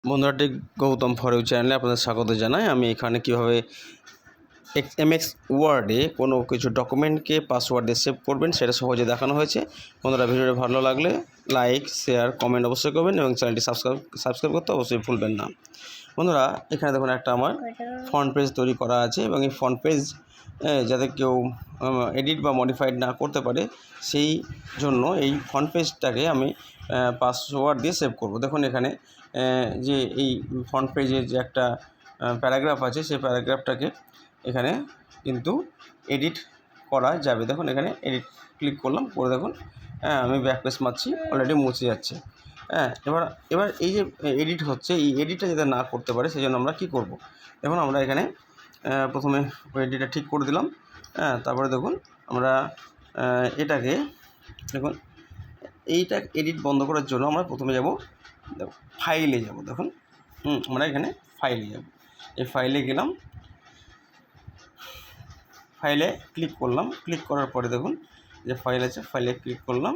বন্ধুরা, ঠিক Gautam for you চ্যানেলে আপনাদের স্বাগত জানাই। আমি এখানে কীভাবে এমএক্স ওয়ার্ডে কোনো কিছু ডকুমেন্টকে পাসওয়ার্ড দিয়ে সেভ করবেন সেটা সহজে দেখানো হয়েছে। বন্ধুরা, ভিডিওটি ভালো লাগলে লাইক, শেয়ার, কমেন্ট অবশ্যই করবেন এবং চ্যানেলটি সাবস্ক্রাইব করতে অবশ্যই ভুলবেন না। বন্ধুরা, এখানে দেখুন একটা আমার ফ্রন্ট পেজ তৈরি করা আছে এবং এই ফ্রন্ট পেজ যাতে কেউ এডিট বা মডিফাইড না করতে পারে সেই জন্য এই ফ্রন্ট পেজটাকে আমি পাসওয়ার্ড দিয়ে সেভ করব। দেখুন এখানে যে এই ফ্রন্ট পেজের যে একটা প্যারাগ্রাফ আছে সেই প্যারাগ্রাফটাকে এখানে কিন্তু এডিট করা যাবে। দেখুন এখানে এডিট ক্লিক করলাম, করে দেখুন আমি ব্যাকপেস মারছি, অলরেডি মুছে যাচ্ছে। এবার এই যে এডিট হচ্ছে, এই এডিটটা যাতে না করতে পারে সেই জন্য আমরা কী করব। দেখুন আমরা এখানে প্রথমে এডিটটা ঠিক করে দিলাম। তারপরে দেখুন আমরা এটাকে দেখুন এইটা এডিট বন্ধ করার জন্য আমরা প্রথমে যাব ফাইলে যাব। দেখুন আমরা এখানে ফাইলে যাব। এই ফাইলে গেলাম, ফাইলে ক্লিক করলাম, ক্লিক করার পরে দেখুন যে ফাইল আছে, ফাইলে ক্লিক করলাম।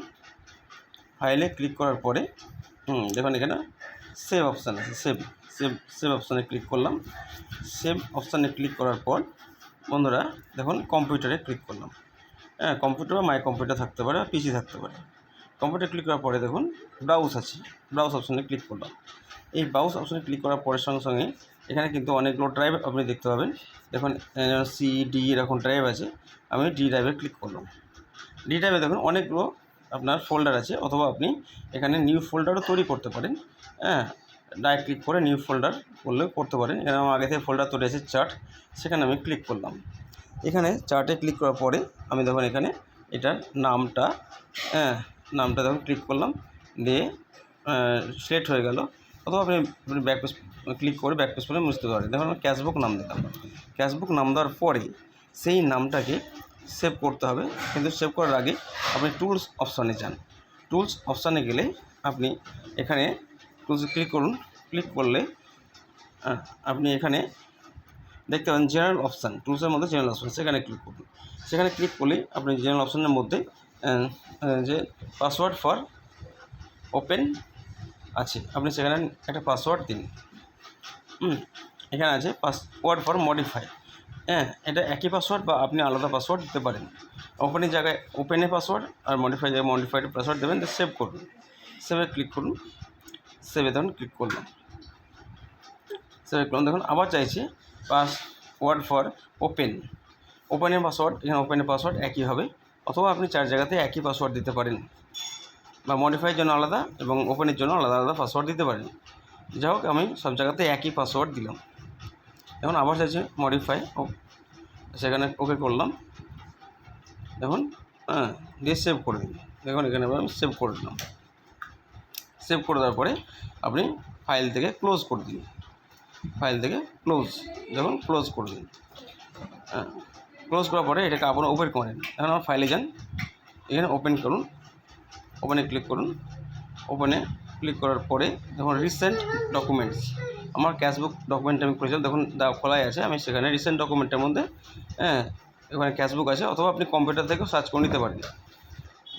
ফাইলে ক্লিক করার পরে দেখুন এখানে সেভ অপশান আছে, সেভ অপশানে ক্লিক করলাম। সেভ অপশানে ক্লিক করার পর বন্ধুরা দেখুন কম্পিউটারে ক্লিক করলাম। কম্পিউটার বা মাই কম্পিউটার থাকতে পারে, পিসি থাকতে পারে। কম্পিউটার ক্লিক করার পরে দেখুন ব্রাউজ আছে, ব্রাউজ অপশানে ক্লিক করলাম। এই ব্রাউজ অপশানে ক্লিক করার পরের সঙ্গে সঙ্গে এখানে কিন্তু অনেকগুলো ড্রাইভ আপনি দেখতে পাবেন। দেখুন সি, ডি এরকম ড্রাইভ আছে। আমি ডি ড্রাইভে ক্লিক করলাম। ডি ড্রাইভে দেখুন অনেকগুলো আপনার ফোল্ডার আছে, অথবা আপনি এখানে নিউ ফোল্ডারও তৈরি করতে পারেন। ডাইরেক্ট ক্লিক করে নিউ ফোল্ডার করলেও করতে পারেন। এখানে আমার আগে থেকে ফোল্ডার তৈরি আছে চার্ট, সেখানে আমি ক্লিক করলাম। এখানে চার্টে ক্লিক করার পরে আমি দেখুন এখানে এটার নামটা দেখুন ক্লিক করলাম, দিয়ে সিলেক্ট হয়ে গেল। অথবা আপনি ব্যাকপেজ ক্লিক করে ব্যাকপেজ করে মুছতে পারেন। দেখুন আমি ক্যাশবুক নাম দিলাম। ক্যাশবুক নাম দেওয়ার পরে সেই নামটাকে সেভ করতে হবে, কিন্তু সেভ করার আগে আপনি টুলস অপশানে যান। টুলস অপশানে গেলে আপনি এখানে টুলসে ক্লিক করুন। ক্লিক করলে আপনি এখানে দেখতে পাবেন জেনারেল অপশান, টুলসের মধ্যে জেনারেল অপশান, সেখানে ক্লিক করুন। সেখানে ক্লিক করলেই আপনি জেনারেল অপশানের মধ্যে যে পাসওয়ার্ড ফর ওপেন আছে, আপনি সেখানে একটা পাসওয়ার্ড দিন। এখানে আছে পাসওয়ার্ড ফর মডিফাই। এটা একই পাসওয়ার্ড বা আপনি আলাদা পাসওয়ার্ড দিতে পারেন। ওপেনের জায়গায় ওপেনের পাসওয়ার্ড আর মডিফাই জায়গায় মডিফাইড পাসওয়ার্ড দেবেন, সেভ করুন। সেভে ক্লিক করুন। সেভে তখন ক্লিক করলাম। সেভে করুন। দেখুন আবার চাইছি পাসওয়ার্ড ফর ওপেনের পাসওয়ার্ড। এখানে ওপেনের পাসওয়ার্ড একই হবে, অথবা আপনি 4 জায়গাতে একই পাসওয়ার্ড দিতে পারেন, বা মডিফাইয়ের জন্য আলাদা এবং ওপেনের জন্য আলাদা আলাদা পাসওয়ার্ড দিতে পারেন। যাই হোক, আমি সব জায়গাতে একই পাসওয়ার্ড দিলাম। এখন আবার চাইছি মডিফাই, সেখানে ওকে করলাম। দেখুন দিয়ে সেভ করে দিন। দেখুন এখানে আমি সেভ করে দিলাম। সেভ করে দেওয়ার পরে আপনি ফাইল থেকে ক্লোজ করে দিন। ফাইল থেকে ক্লোজ, দেখুন ক্লোজ করে দিন। ক্লোজ করার পরে এটাকে আবার ওপেন করেন। এখন আমার ফাইলে যান, এখানে ওপেন করুন, ওপেনে ক্লিক করুন। ওপেনে ক্লিক করার পরে দেখুন রিসেন্ট ডকুমেন্টস, আমার ক্যাশবুক ডকুমেন্ট আমি করেছিলাম, দেখুন খোলাই আছে। আমি সেখানে রিসেন্ট ডকুমেন্টের মধ্যে এখানে ক্যাশবুক আছে, অথবা আপনি কম্পিউটার থেকেও সার্চ করে নিতে পারেন।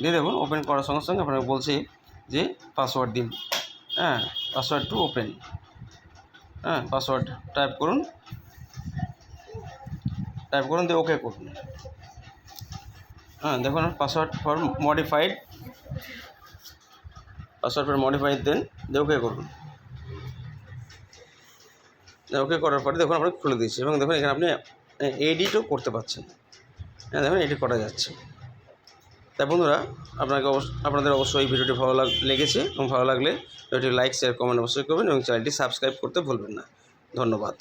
দিয়ে দেখুন ওপেন করার সঙ্গে সঙ্গে আপনাকে বলছে যে পাসওয়ার্ড দিন। Password to open. Password type করুন, দিয়ে ওকে করুন। দেখুন পাসওয়ার্ড ফর মডিফাইড, দেন দিয়ে ওকে করুন। ওকে করার পরে দেখুন আমরা খুলে দিয়েছি, এবং দেখুন এখানে আপনি এডিটও করতে পারছেন। দেখুন এডিট করা যাচ্ছে। তাই বন্ধুরা, আপনাদের অবশ্যই এই ভিডিওটি ভালো লেগেছে, এবং ভালো লাগলে ভিডিওটি লাইক, শেয়ার, কমেন্ট অবশ্যই করবেন, এবং চ্যানেলটি সাবস্ক্রাইব করতে ভুলবেন না। ধন্যবাদ।